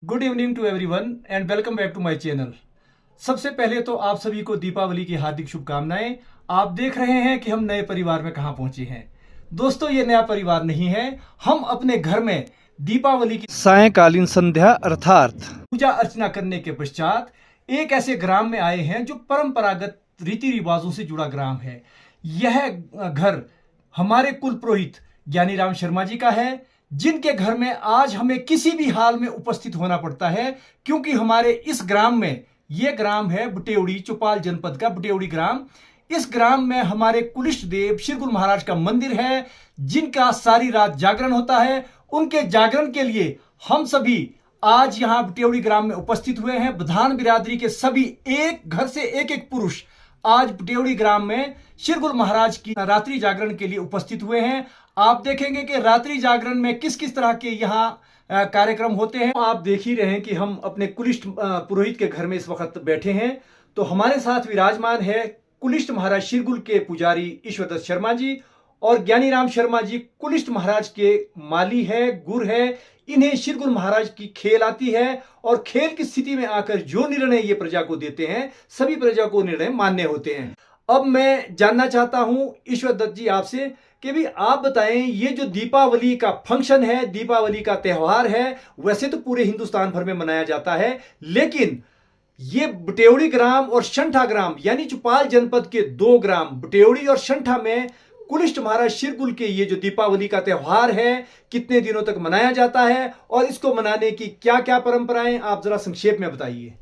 Good evening to everyone and welcome back to my channel. सबसे पहले तो आप सभी को दीपावली की हार्दिक शुभकामनाएं। आप देख रहे हैं कि हम नए परिवार में कहां पहुंचे हैं। दोस्तों, ये नया परिवार नहीं है। हम अपने घर में दीपावली की सायंकालीन संध्या अर्थात पूजा अर्चना करने के पश्चात एक ऐसे ग्राम में आए हैं जो परंपरागत रीति रिवाजों से जुड़ा ग्राम है। यह घर हमारे कुल पुरोहित ज्ञानीराम शर्मा जी का है, जिनके घर में आज हमें किसी भी हाल में उपस्थित होना पड़ता है, क्योंकि हमारे इस ग्राम में, यह ग्राम है बुटेवड़ी, चौपाल जनपद का बुटेवड़ी ग्राम। इस ग्राम में हमारे कुलिष्ट देव श्री गुरु महाराज का मंदिर है, जिनका सारी रात जागरण होता है। उनके जागरण के लिए हम सभी आज यहां बुटेवड़ी ग्राम में उपस्थित हुए हैं। बधान बिरादरी के सभी एक घर से एक एक पुरुष आज बुटेवड़ी ग्राम में श्री गुरु महाराज की रात्रि जागरण के लिए उपस्थित हुए हैं। आप देखेंगे कि रात्रि जागरण में किस किस तरह के यहाँ कार्यक्रम होते हैं। आप देख ही रहे हैं कि हम अपने कुलिष्ट पुरोहित के घर में इस वक्त बैठे हैं। तो हमारे साथ विराजमान है कुलिष्ट महाराज शिरगुल के पुजारी ईश्वरदत्त शर्मा जी और ज्ञानीराम शर्मा जी कुलिष्ट महाराज के माली है, गुर है। इन्हें शिरगुल महाराज की खेल आती है और खेल की स्थिति में आकर जो निर्णय ये प्रजा को देते हैं, सभी प्रजा को निर्णय मान्य होते हैं। अब मैं जानना चाहता हूं ईश्वरदत्त जी आपसे कि भी आप बताएं, ये जो दीपावली का फंक्शन है, दीपावली का त्यौहार है, वैसे तो पूरे हिंदुस्तान भर में मनाया जाता है, लेकिन ये बुटेवड़ी ग्राम और शंठा ग्राम यानी चौपाल जनपद के दो ग्राम बुटेवड़ी और शंठा में कुलिष्ट महाराज शिरगुल के ये जो दीपावली का त्यौहार है, कितने दिनों तक मनाया जाता है और इसको मनाने की क्या क्या परंपराएं, आप जरा संक्षेप में बताइए।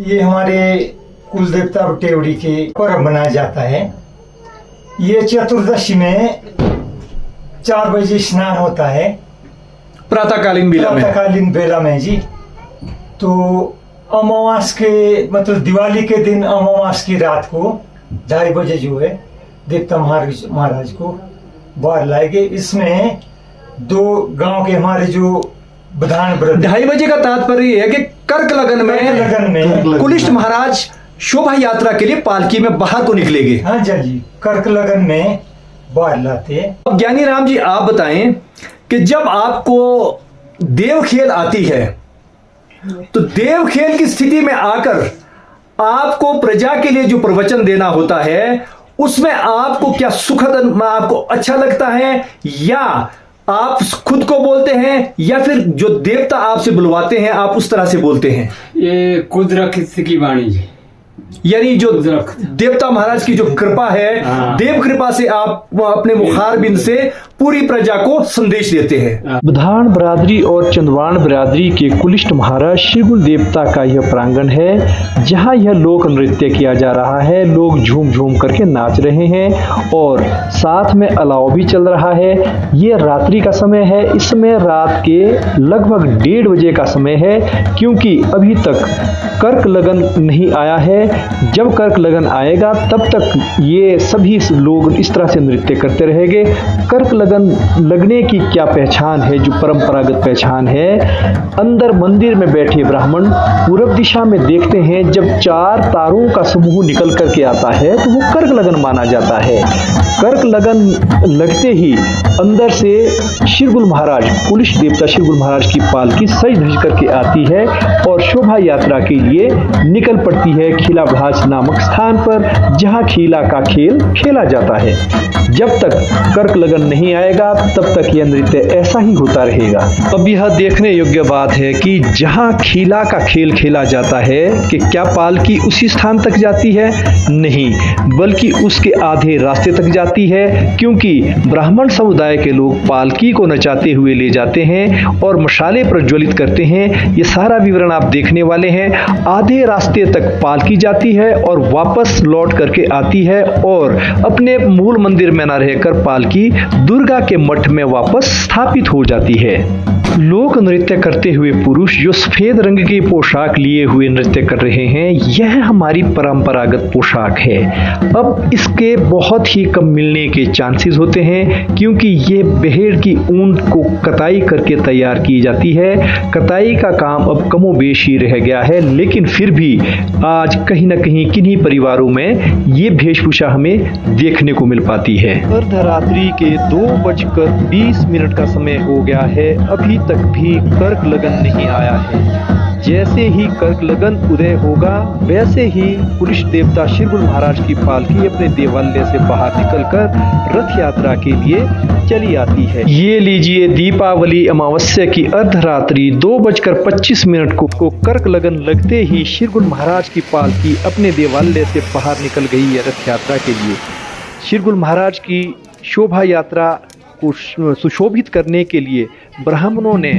ये हमारे कुल देवता बुटेवड़ी के पर्व मनाया जाता है। ये चतुर्दशी में 4 बजे स्नान होता है, प्रातःकालीन बेला में जी। तो अमावास के मतलब दिवाली के दिन अमावास की रात को 2:30 बजे जो है देवता महाराज को बाहर लाएंगे। इसमें 2 गांव के हमारे जो बधान व्रत 2:30 बजे का तात्पर्य है कि कर्क लगन में कुलिष्ट महाराज शोभा यात्रा के लिए पालकी में बाहर को निकलेंगे। हाँ जी, कर्क लगन में बाहर लाते हैं। अब ज्ञानीराम जी आप बताएं कि जब आपको देव खेल आती है, तो देव खेल की स्थिति में आकर आपको प्रजा के लिए जो प्रवचन देना होता है, उसमें आपको क्या सुखद, आपको अच्छा लगता है, या आप खुद को बोलते हैं, या फिर जो देवता आपसे बुलवाते हैं आप उस तरह से बोलते हैं? ये कुदरत की वाणी जी, यानी जो देवता महाराज की जो कृपा है, देव कृपा से आप अपने मुखारबिंद से पूरी प्रजा को संदेश देते हैं। बधान बिरादरी और चंदवान बिरादरी के कुलिष्ट महाराज शिरगुल देवता का यह प्रांगण है, जहां यह लोक नृत्य किया जा रहा है। लोग झूम झूम करके नाच रहे हैं और साथ में अलाव भी चल रहा है। ये रात्रि का समय है, इसमें रात के लगभग 1:30 बजे का समय है, क्योंकि अभी तक कर्क लगन नहीं आया है। जब कर्क लगन आएगा तब तक ये सभी लोग इस तरह से नृत्य करते रहेंगे। कर्क लगन लगने की क्या पहचान है, जो परंपरागत पहचान है, अंदर मंदिर में बैठे ब्राह्मण पूर्व दिशा में देखते हैं, जब 4 तारों का समूह निकल करके आता है तो वो कर्क लगन माना जाता है। कर्क लगन लगते ही अंदर से शिरगुल महाराज, कुलिष्ट देवता शिरगुल महाराज की पालकी सज धज करके आती है और शोभा यात्रा के लिए निकल पड़ती है खीला भाज नामक स्थान पर, जहां खीला का खेल खेला जाता है। जब तक कर्क लगन नहीं आएगा तब तक यह नृत्य ऐसा ही होता रहेगा। अब यह देखने योग्य बात है कि जहां खीला का खेल खेला जाता है कि क्या पालकी उसी स्थान तक जाती है? नहीं, बल्कि उसके आधे रास्ते तक जाती है, क्योंकि ब्राह्मण समुदाय के लोग पालकी को नचाते हुए ले जाते हैं और मशाले प्रज्वलित करते हैं। ये सारा विवरण आप देखने वाले हैं। आधे रास्ते तक पालकी जाती है और वापस लौट करके आती है और अपने मूल मंदिर में न रहकर पालकी दुर्गा के मठ में वापस स्थापित हो जाती है। लोक नृत्य करते हुए पुरुष जो सफेद रंग की पोशाक लिए हुए नृत्य कर रहे हैं, यह हमारी परंपरागत पोशाक है। अब इसके बहुत ही कम मिलने के चांसेस होते हैं, क्योंकि ये भेड़ की ऊन को कताई करके तैयार की जाती है। कताई का काम अब कमोबेश ही रह गया है, लेकिन फिर भी आज कहीं न कहीं किन्हीं परिवारों में ये वेशभूषा हमें देखने को मिल पाती है। अर्धरात्रि के 2:20 का समय हो गया है। अभी तक भी कर्क लगन नहीं आया है। जैसे ही कर्क लगन उदय होगा वैसे ही कुलिष्ट देवता शिरगुल महाराज की पालकी अपने देवालय से बाहर निकलकर रथ यात्रा के लिए चली आती है। ये लीजिए, दीपावली अमावस्या की अर्धरात्रि 2:25 को कर्क लगन लगते ही शिरगुल महाराज की पालकी अपने देवालय से बाहर निकल गई है रथ यात्रा के लिए। शिरगुल महाराज की शोभा यात्रा को सुशोभित करने के लिए ब्राह्मणों ने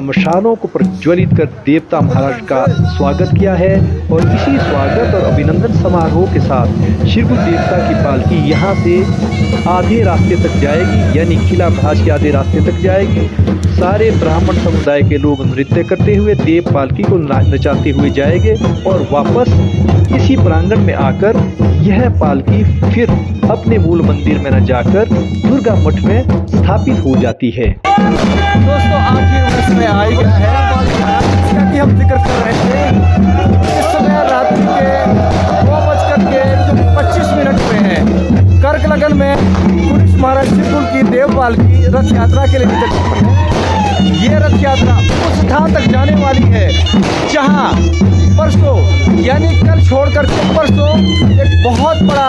मशालों को प्रज्वलित कर देवता महाराज का स्वागत किया है और इसी स्वागत और अभिनंदन समारोह के साथ शिरगुल देवता की पालकी यहाँ से आधे रास्ते तक जाएगी, यानी किला महाराज के आधे रास्ते तक जाएगी। सारे ब्राह्मण समुदाय के लोग नृत्य करते हुए देव पालकी को नचाते हुए जाएंगे और वापस इसी प्रांगण में आकर यह पालकी फिर अपने मूल मंदिर में न जाकर दुर्गा मठ में स्थापित हो जाती है। दोस्तों, आखिर में समय आ ही गया है जिसका कि हम जिक्र कर रहे थे। इस समय रात्रि के 2:25 हुए हैं। कर्क लगन में कुलिष्ट महाराज शिरगुल की देवपाल की रथ यात्रा के लिए निकल चुकी है। ये रथ यात्रा उस स्थान तक जाने वाली है जहां परसों, यानी कल छोड़कर के परसों एक बहुत बड़ा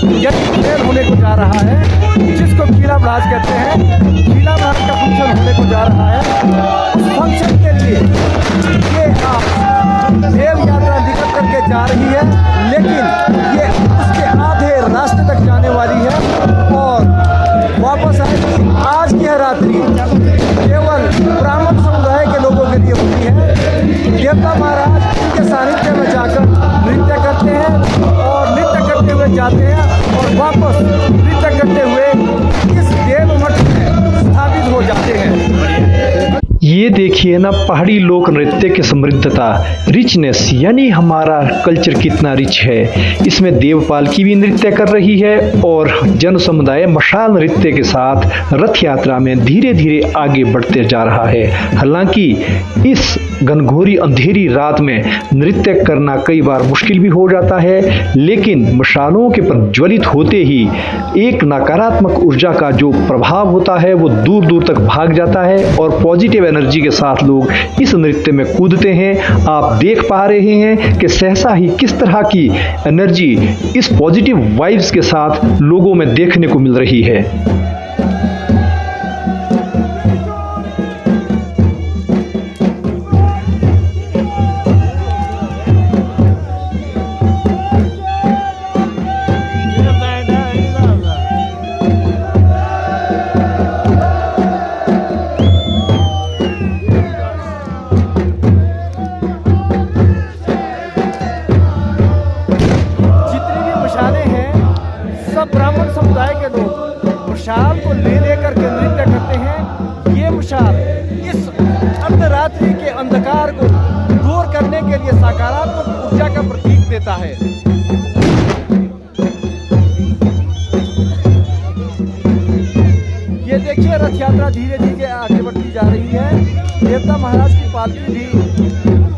खेल होने को जा रहा है, जिसको किला महाराज कहते हैं। किला महाराज का फंक्शन होने को जा रहा है। उस फंक्शन के लिए ये देव यात्रा निकल करके जा रही है, लेकिन ये उसके आधे रास्ते तक जाने वाली है और वापस आएगी। आज की यह रात्रि केवल ब्राह्मण समुदाय के लोगों के लिए होती है। देवता महाराज उनके सानिध्य में जाकर नृत्य करते हैं और नृत्य करते हुए जाते हैं और वापस नृत्य करते हुए इस देव मठ में स्थापित हो जाते हैं। ये देखिए ना, पहाड़ी लोक नृत्य की समृद्धता, रिचनेस, यानी हमारा कल्चर कितना रिच है। इसमें देवपालकी भी नृत्य कर रही है और जन समुदाय मशाल नृत्य के साथ रथ यात्रा में धीरे धीरे आगे बढ़ते जा रहा है। हालांकि इस घनघोरी अंधेरी रात में नृत्य करना कई बार मुश्किल भी हो जाता है, लेकिन मशालों के प्रज्वलित होते ही एक नकारात्मक ऊर्जा का जो प्रभाव होता है वो दूर दूर तक भाग जाता है और पॉजिटिव एनर्जी के साथ लोग इस नृत्य में कूदते हैं। आप देख पा रहे हैं कि सहसा ही किस तरह की एनर्जी इस पॉजिटिव वाइब्स के साथ लोगों में देखने को मिल रही है। ब्राह्मण समुदाय के लोग मशाल को ले लेकर के नृत्य करते हैं। ये मशाल इस अर्धरात्रि के अंधकार को दूर करने के लिए सकारात्मक ऊर्जा का प्रतीक देता है। ये देखिए, रथ यात्रा धीरे धीरे आगे बढ़ती जा रही है। देवता महाराज की पालकी भी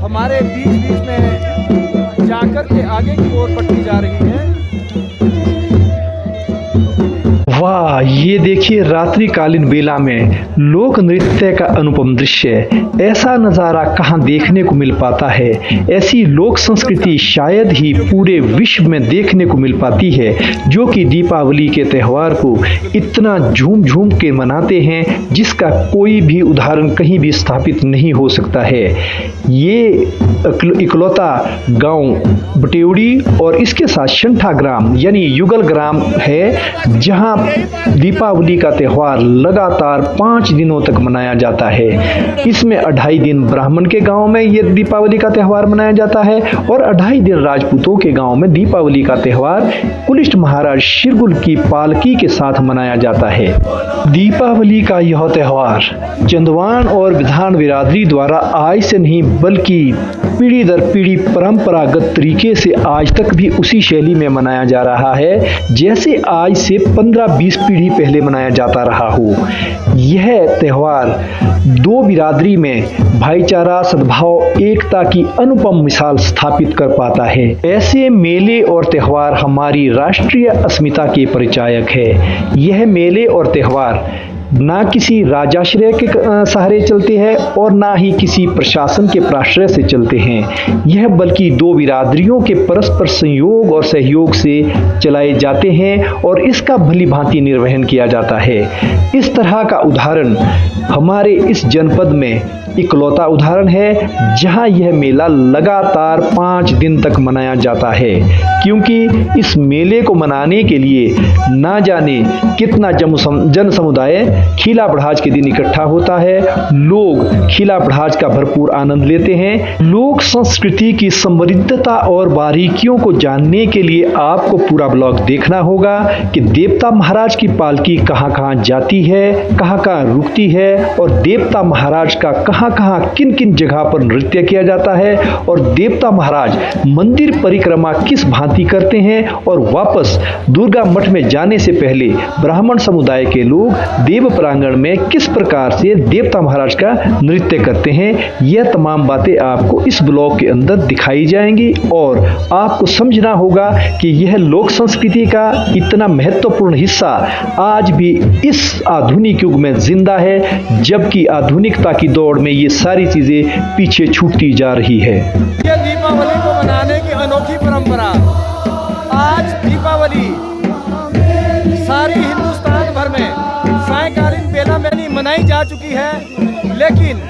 हमारे बीच बीच में जाकर के आगे की ओर बढ़ती जा रही है। वाह, ये देखिए, रात्रिकालीन बेला में लोक नृत्य का अनुपम दृश्य। ऐसा नज़ारा कहाँ देखने को मिल पाता है। ऐसी लोक संस्कृति शायद ही पूरे विश्व में देखने को मिल पाती है, जो कि दीपावली के त्यौहार को इतना झूम झूम के मनाते हैं जिसका कोई भी उदाहरण कहीं भी स्थापित नहीं हो सकता है। ये इकलौता गांव बटेवड़ी और इसके साथ शंठा ग्राम यानी युगल ग्राम है, जहां दीपावली का त्यौहार लगातार 5 दिनों तक मनाया जाता है। इसमें 2.5 दिन ब्राह्मण के गांव में ये दीपावली का त्यौहार मनाया जाता है और 2.5 दिन राजपूतों के गांव में दीपावली का त्यौहार कुलिष्ट महाराज शिरगुल की पालकी के साथ मनाया जाता है। दीपावली का यह त्यौहार चंदवान और विधान बिरादरी द्वारा आज से नहीं बल्कि पीढ़ी दर पीढ़ी परंपरागत तरीके से आज तक भी उसी शैली में मनाया जा रहा है जैसे आज से 15-20 पीढ़ी पहले मनाया जाता रहा हो। यह त्यौहार दो बिरादरी में भाईचारा, सद्भाव, एकता की अनुपम मिसाल स्थापित कर पाता है। ऐसे मेले और त्यौहार हमारी राष्ट्रीय अस्मिता के परिचायक है। यह मेले और त्यौहार ना किसी राजाश्रय के सहारे चलते हैं और ना ही किसी प्रशासन के प्राश्रय से चलते हैं। यह बल्कि दो बिरादरियों के परस्पर संयोग और सहयोग से चलाए जाते हैं और इसका भली भांति निर्वहन किया जाता है। इस तरह का उदाहरण हमारे इस जनपद में इकलौता उदाहरण है जहां यह मेला लगातार 5 दिन तक मनाया जाता है, क्योंकि इस मेले को मनाने के लिए ना जाने कितना जन समुदाय खिला बढ़ाज के दिन इकट्ठा होता है। लोग खिला बढ़ाज का भरपूर आनंद लेते हैं। लोक संस्कृति की समृद्धता और बारीकियों को जानने के लिए आपको पूरा ब्लॉग देखना होगा कि देवता महाराज की पालकी कहां कहां जाती है, कहां कहां रुकती है और देवता महाराज का कहां किन किन जगह पर नृत्य किया जाता है और देवता महाराज मंदिर परिक्रमा किस भांति करते हैं और वापस दुर्गा मठ में जाने से पहले ब्राह्मण समुदाय के लोग देव प्रांगण में किस प्रकार से देवता महाराज का नृत्य करते हैं। यह तमाम बातें आपको इस ब्लॉग के अंदर दिखाई जाएंगी और आपको समझना होगा कि यह लोक संस्कृति का इतना महत्वपूर्ण हिस्सा आज भी इस आधुनिक युग में जिंदा है, जबकि आधुनिकता की दौड़ में ये सारी चीजें पीछे छूटती जा रही है। ये दीपावली को मनाने की अनोखी परंपरा आज दीपावली सारे हिंदुस्तान भर में सायंकालीन बेला में नहीं मनाई जा चुकी है, लेकिन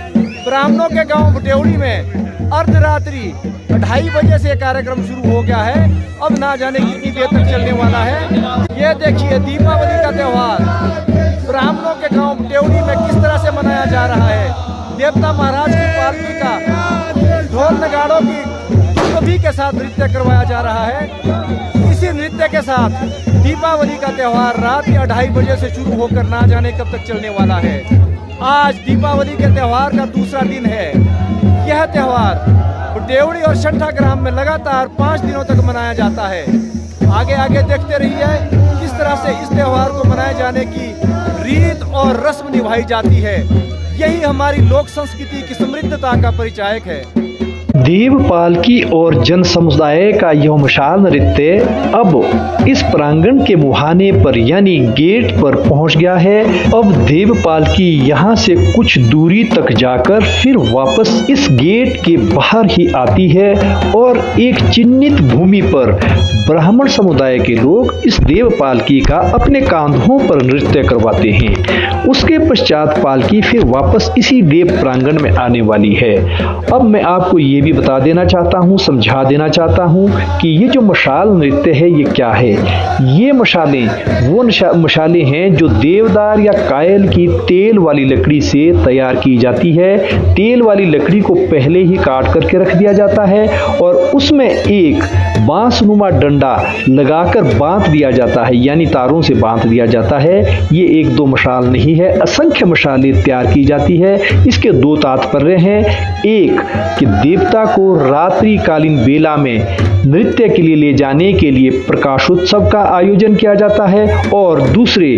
ब्राह्मणों के गांव बटेवड़ी में अर्धरात्रि 2:30 बजे से कार्यक्रम शुरू हो गया है। अब ना जाने कितनी देर तक चलने वाला है। ये देखिए दीपावली का त्योहार ब्राह्मणों के गांव बटेवड़ी में किस तरह से मनाया जा रहा है। देवता महाराज की पालकी का ढोल नगाड़ों की सभी के साथ नृत्य करवाया जा रहा है। इसी नृत्य के साथ दीपावली का त्योहार रात के 2:30 बजे से शुरू होकर ना जाने कब तक चलने वाला है। आज दीपावली के त्योहार का दूसरा दिन है। यह त्योहार बटेवड़ी और शंठा ग्राम में लगातार 5 दिनों तक मनाया जाता है। आगे आगे देखते रहिए किस तरह से इस त्योहार को मनाए जाने की रीत और रस्म निभाई जाती है। यही हमारी लोक संस्कृति की समृद्धता का परिचायक है। देव पालकी और जन समुदाय का यह मशाल नृत्य अब इस प्रांगण के मुहाने पर यानी गेट पर पहुंच गया है। अब देव पालकी यहाँ से कुछ दूरी तक जाकर फिर वापस इस गेट के बाहर ही आती है और एक चिन्हित भूमि पर ब्राह्मण समुदाय के लोग इस देव पालकी का अपने कांधों पर नृत्य करवाते हैं। उसके पश्चात पालकी फिर वापस इसी देव प्रांगण में आने वाली है। अब मैं आपको ये भी बता देना चाहता हूँ, समझा देना चाहता हूँ कि ये जो मशाल नृत्य है ये क्या है। ये मशालें वो मशालें हैं जो देवदार या कायल की तेल वाली लकड़ी से तैयार की जाती है। तेल वाली लकड़ी को पहले ही काट करके रख दिया जाता है और उसमें एक बांसनुमा डंडा लगाकर बांध दिया जाता है, यानी तारों से बांध दिया जाता है। ये 1-2 मशाल नहीं है, असंख्य मशालें तैयार की जाती है। इसके 2 तात्पर्य हैं। एक कि देवता को रात्रि कालीन बेला में नृत्य के लिए ले जाने के लिए प्रकाशोत्सव का आयोजन किया जाता है और दूसरे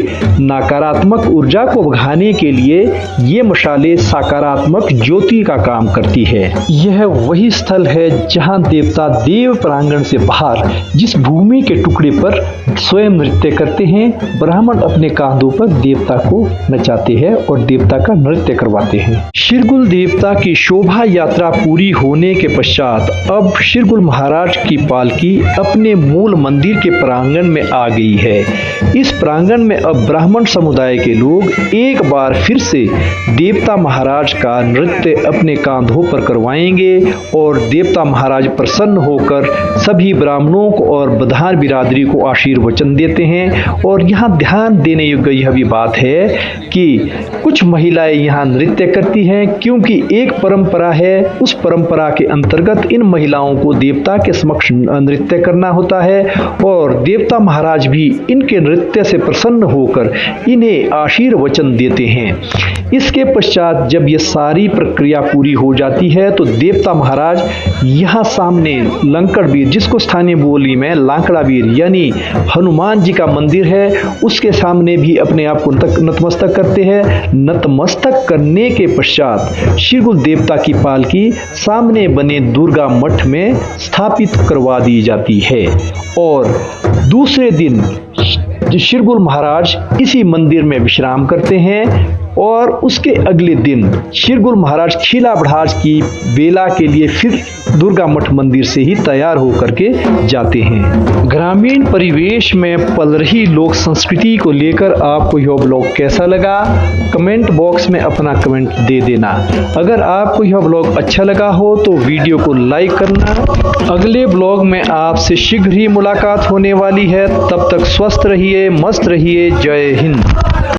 नकारात्मक ऊर्जा को भगाने के लिए ये मशालें सकारात्मक ज्योति का काम करती है। यह वही स्थल है जहां देवता देव प्रांगण से बाहर जिस भूमि के टुकड़े पर स्वयं नृत्य करते हैं, ब्राह्मण अपने कांधों पर देवता को नचाते हैं और देवता का नृत्य करवाते हैं। शिरगुल देवता की शोभा यात्रा पूरी होने के पश्चात अब शिरगुल महाराज की पालकी अपने मूल मंदिर के प्रांगण में आ गई है। इस प्रांगण में अब ब्राह्मण समुदाय के लोग एक बार फिर से देवता महाराज का नृत्य अपने कांधों पर करवाएंगे और देवता महाराज प्रसन्न होकर सभी ब्राह्मणों को और बधार बिरादरी को आशीर्वचन देते हैं। और यहाँ ध्यान देने योग्य यह भी बात है कि कुछ महिलाएं यहाँ नृत्य करती हैं, क्योंकि एक परंपरा है, उस परंपरा के अंतर्गत इन महिलाओं को देवता के समक्ष नृत्य करना होता है और देवता महाराज भी इनके नृत्य से प्रसन्न होकर इन्हें आशीर्वचन देते हैं। इसके पश्चात जब ये सारी प्रक्रिया पूरी हो जाती है तो देवता महाराज यहाँ सामने लंकड़वीर, जिसको स्थानीय बोली में लांकड़ावीर यानी हनुमान जी का मंदिर है, उसके सामने भी अपने आप को नतमस्तक करते हैं। नतमस्तक करने के पश्चात शिरगुल देवता की पालकी सामने पुराने बने दुर्गा मठ में स्थापित करवा दी जाती है और दूसरे दिन शिरगुल महाराज इसी मंदिर में विश्राम करते हैं और उसके अगले दिन शिरगुल महाराज खीला बढ़ाज की बेला के लिए फिर दुर्गा मठ मंदिर से ही तैयार होकर के जाते हैं। ग्रामीण परिवेश में पल रही लोक संस्कृति को लेकर आपको यह ब्लॉग कैसा लगा, कमेंट बॉक्स में अपना कमेंट दे देना। अगर आपको यह ब्लॉग अच्छा लगा हो तो वीडियो को लाइक करना। अगले ब्लॉग में आपसे शीघ्र ही मुलाकात होने वाली है। तब तक स्वस्थ रहिए, मस्त रहिए। जय हिंद।